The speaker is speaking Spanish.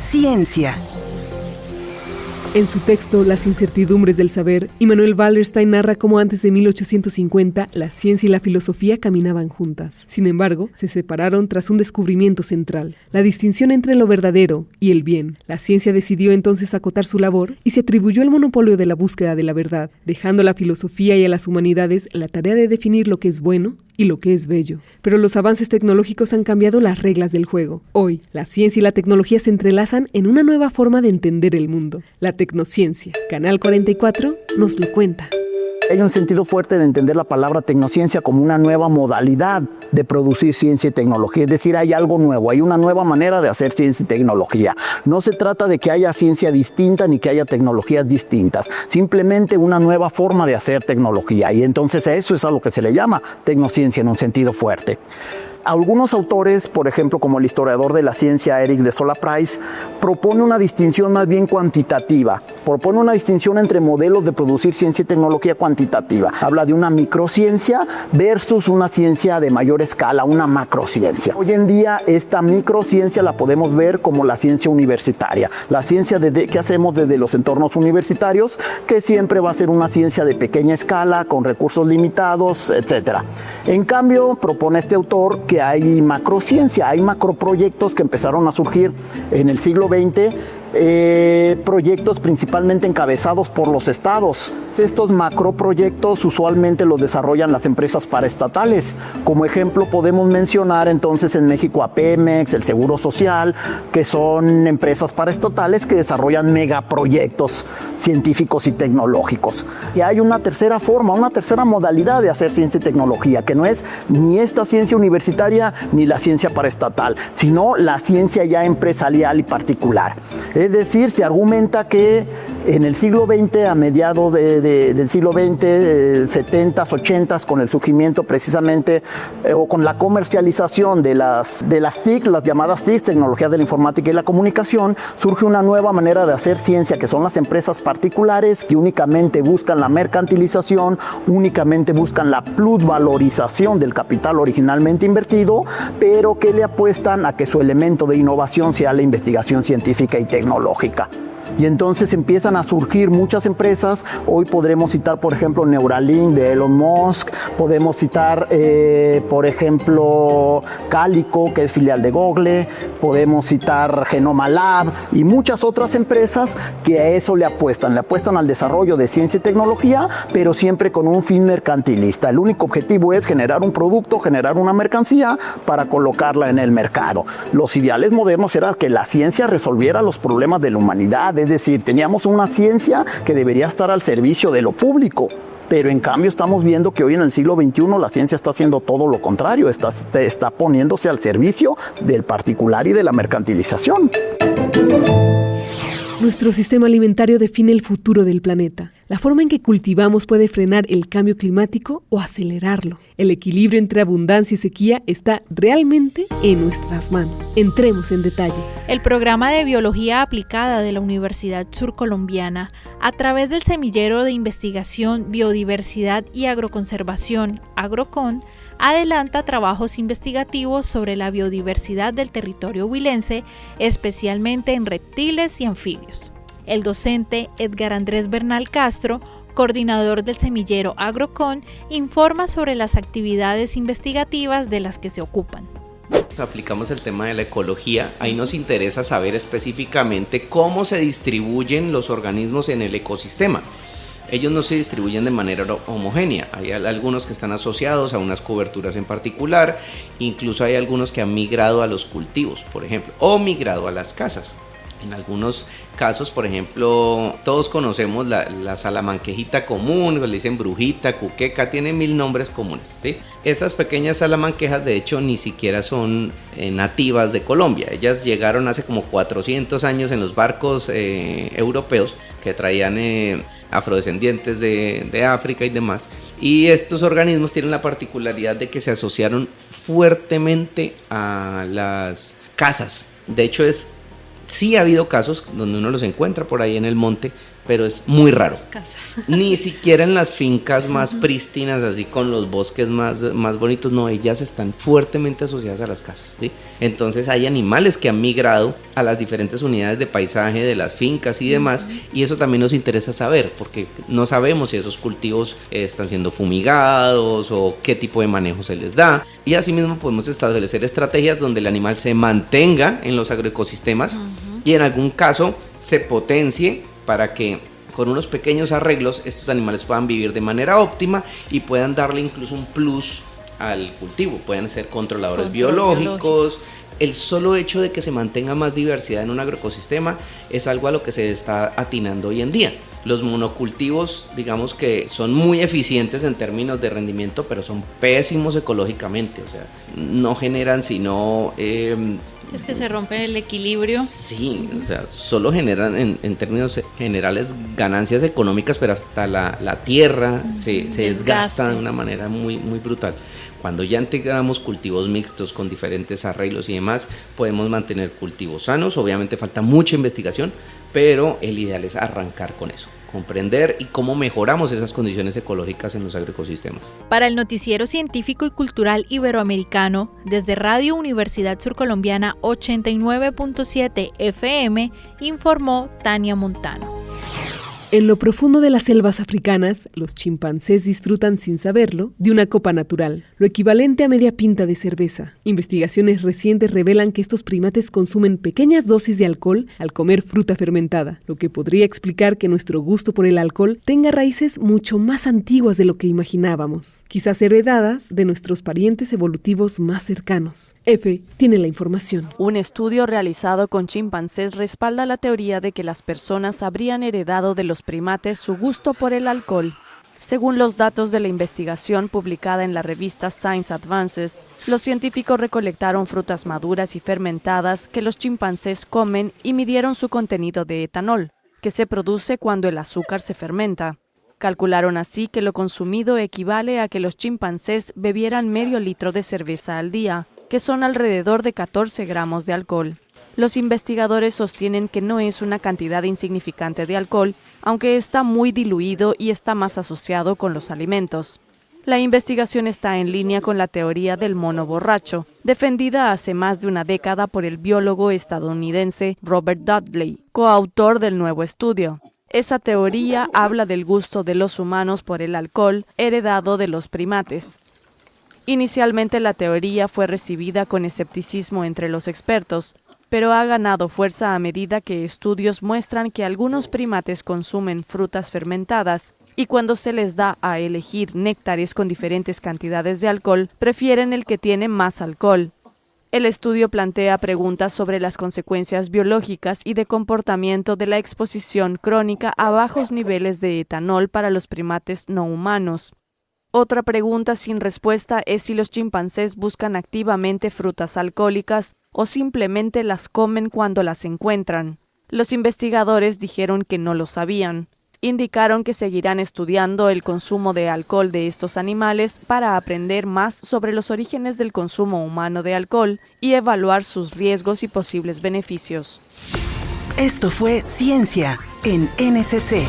Ciencia. En su texto Las incertidumbres del saber, Immanuel Wallerstein narra cómo antes de 1850 la ciencia y la filosofía caminaban juntas. Sin embargo, se separaron tras un descubrimiento central, la distinción entre lo verdadero y el bien. La ciencia decidió entonces acotar su labor y se atribuyó el monopolio de la búsqueda de la verdad, dejando a la filosofía y a las humanidades la tarea de definir lo que es bueno y lo que es bello. Pero los avances tecnológicos han cambiado las reglas del juego. Hoy, la ciencia y la tecnología se entrelazan en una nueva forma de entender el mundo, la tecnociencia. Canal 44 nos lo cuenta. Hay un sentido fuerte de entender la palabra tecnociencia como una nueva modalidad de producir ciencia y tecnología. Es decir, hay algo nuevo, hay una nueva manera de hacer ciencia y tecnología. No se trata de que haya ciencia distinta ni que haya tecnologías distintas. Simplemente una nueva forma de hacer tecnología. Y entonces a eso es a lo que se le llama tecnociencia en un sentido fuerte. Algunos autores, por ejemplo, como el historiador de la ciencia Eric de Sola Price, propone una distinción más bien cuantitativa. Propone una distinción entre modelos de producir ciencia y tecnología cuantitativa. Habla de una microciencia versus una ciencia de mayor escala, una macrociencia. Hoy en día esta microciencia la podemos ver como la ciencia universitaria. La ciencia que hacemos desde los entornos universitarios, que siempre va a ser una ciencia de pequeña escala, con recursos limitados, etc. En cambio, propone este autor que hay macrociencia, hay macroproyectos que empezaron a surgir en el siglo XX, proyectos principalmente encabezados por los estados. Estos macroproyectos usualmente los desarrollan las empresas paraestatales. Como ejemplo podemos mencionar entonces en México a Pemex, el Seguro Social, que son empresas paraestatales que desarrollan megaproyectos científicos y tecnológicos. Y hay una tercera forma, una tercera modalidad de hacer ciencia y tecnología, que no es ni esta ciencia universitaria ni la ciencia paraestatal, sino la ciencia ya empresarial y particular. Es decir, se argumenta que en el siglo XX, a mediados del siglo XX, 70s, 80s, con el surgimiento precisamente o con la comercialización de las TIC, las llamadas TIC, tecnologías de la informática y la comunicación, surge una nueva manera de hacer ciencia, que son las empresas particulares que únicamente buscan la mercantilización, únicamente buscan la plusvalorización del capital originalmente invertido, pero que le apuestan a que su elemento de innovación sea la investigación científica y tecnológica. Y entonces empiezan a surgir muchas empresas. Hoy podremos citar, por ejemplo, Neuralink de Elon Musk. Podemos citar, por ejemplo, Calico, que es filial de Google. Podemos citar Genoma Lab y muchas otras empresas que a eso le apuestan. Le apuestan al desarrollo de ciencia y tecnología, pero siempre con un fin mercantilista. El único objetivo es generar un producto, generar una mercancía para colocarla en el mercado. Los ideales modernos eran que la ciencia resolviera los problemas de la humanidad. Es decir, teníamos una ciencia que debería estar al servicio de lo público, pero en cambio estamos viendo que hoy en el siglo XXI la ciencia está haciendo todo lo contrario, está poniéndose al servicio del particular y de la mercantilización. Nuestro sistema alimentario define el futuro del planeta. La forma en que cultivamos puede frenar el cambio climático o acelerarlo. El equilibrio entre abundancia y sequía está realmente en nuestras manos. Entremos en detalle. El programa de Biología Aplicada de la Universidad Surcolombiana, a través del Semillero de Investigación, Biodiversidad y Agroconservación, AgroCon, adelanta trabajos investigativos sobre la biodiversidad del territorio huilense, especialmente en reptiles y anfibios. El docente Edgar Andrés Bernal Castro, coordinador del semillero AgroCon, informa sobre las actividades investigativas de las que se ocupan. Aplicamos el tema de la ecología, ahí nos interesa saber específicamente cómo se distribuyen los organismos en el ecosistema. Ellos no se distribuyen de manera homogénea, hay algunos que están asociados a unas coberturas en particular, incluso hay algunos que han migrado a los cultivos, por ejemplo, o migrado a las casas. En algunos casos, por ejemplo, todos conocemos la salamanquejita común, le dicen brujita, cuqueca, tiene 1000 nombres comunes, ¿sí? Esas pequeñas salamanquejas, de hecho, ni siquiera son nativas de Colombia. Ellas llegaron hace como 400 años en los barcos europeos que traían afrodescendientes de África y demás. Y estos organismos tienen la particularidad de que se asociaron fuertemente a las casas. De hecho, sí ha habido casos donde uno los encuentra por ahí en el monte, pero es muy raro. Ni siquiera en las fincas más prístinas, así con los bosques más bonitos, no, ellas están fuertemente asociadas a las casas, ¿sí? Entonces hay animales que han migrado a las diferentes unidades de paisaje de las fincas y demás, y eso también nos interesa saber, porque no sabemos si esos cultivos están siendo fumigados o qué tipo de manejo se les da, y asimismo podemos establecer estrategias donde el animal se mantenga en los agroecosistemas y en algún caso se potencie para que con unos pequeños arreglos estos animales puedan vivir de manera óptima y puedan darle incluso un plus al cultivo, pueden ser controladores biológicos. El solo hecho de que se mantenga más diversidad en un agroecosistema es algo a lo que se está atinando hoy en día. Los monocultivos, digamos que son muy eficientes en términos de rendimiento, pero son pésimos ecológicamente, o sea, no generan sino... es que se rompe el equilibrio. Sí, o sea, solo generan en términos generales ganancias económicas, pero hasta la tierra se desgasta de una manera muy, muy brutal. Cuando ya integramos cultivos mixtos con diferentes arreglos y demás, podemos mantener cultivos sanos. Obviamente falta mucha investigación, pero el ideal es arrancar con eso, comprender y cómo mejoramos esas condiciones ecológicas en los agroecosistemas. Para el Noticiero Científico y Cultural Iberoamericano, desde Radio Universidad Surcolombiana 89.7 FM, informó Tania Montano. En lo profundo de las selvas africanas, los chimpancés disfrutan sin saberlo de una copa natural, lo equivalente a media pinta de cerveza. Investigaciones recientes revelan que estos primates consumen pequeñas dosis de alcohol al comer fruta fermentada, lo que podría explicar que nuestro gusto por el alcohol tenga raíces mucho más antiguas de lo que imaginábamos, quizás heredadas de nuestros parientes evolutivos más cercanos. F tiene la información. Un estudio realizado con chimpancés respalda la teoría de que las personas habrían heredado de los primates su gusto por el alcohol. Según los datos de la investigación publicada en la revista Science Advances, los científicos recolectaron frutas maduras y fermentadas que los chimpancés comen y midieron su contenido de etanol, que se produce cuando el azúcar se fermenta. Calcularon así que lo consumido equivale a que los chimpancés bebieran medio litro de cerveza al día, que son alrededor de 14 gramos de alcohol. Los investigadores sostienen que no es una cantidad insignificante de alcohol, aunque está muy diluido y está más asociado con los alimentos. La investigación está en línea con la teoría del mono borracho, defendida hace más de una década por el biólogo estadounidense Robert Dudley, coautor del nuevo estudio. Esa teoría habla del gusto de los humanos por el alcohol heredado de los primates. Inicialmente la teoría fue recibida con escepticismo entre los expertos, pero ha ganado fuerza a medida que estudios muestran que algunos primates consumen frutas fermentadas y cuando se les da a elegir néctares con diferentes cantidades de alcohol, prefieren el que tiene más alcohol. El estudio plantea preguntas sobre las consecuencias biológicas y de comportamiento de la exposición crónica a bajos niveles de etanol para los primates no humanos. Otra pregunta sin respuesta es si los chimpancés buscan activamente frutas alcohólicas o simplemente las comen cuando las encuentran. Los investigadores dijeron que no lo sabían. Indicaron que seguirán estudiando el consumo de alcohol de estos animales para aprender más sobre los orígenes del consumo humano de alcohol y evaluar sus riesgos y posibles beneficios. Esto fue Ciencia en NSC.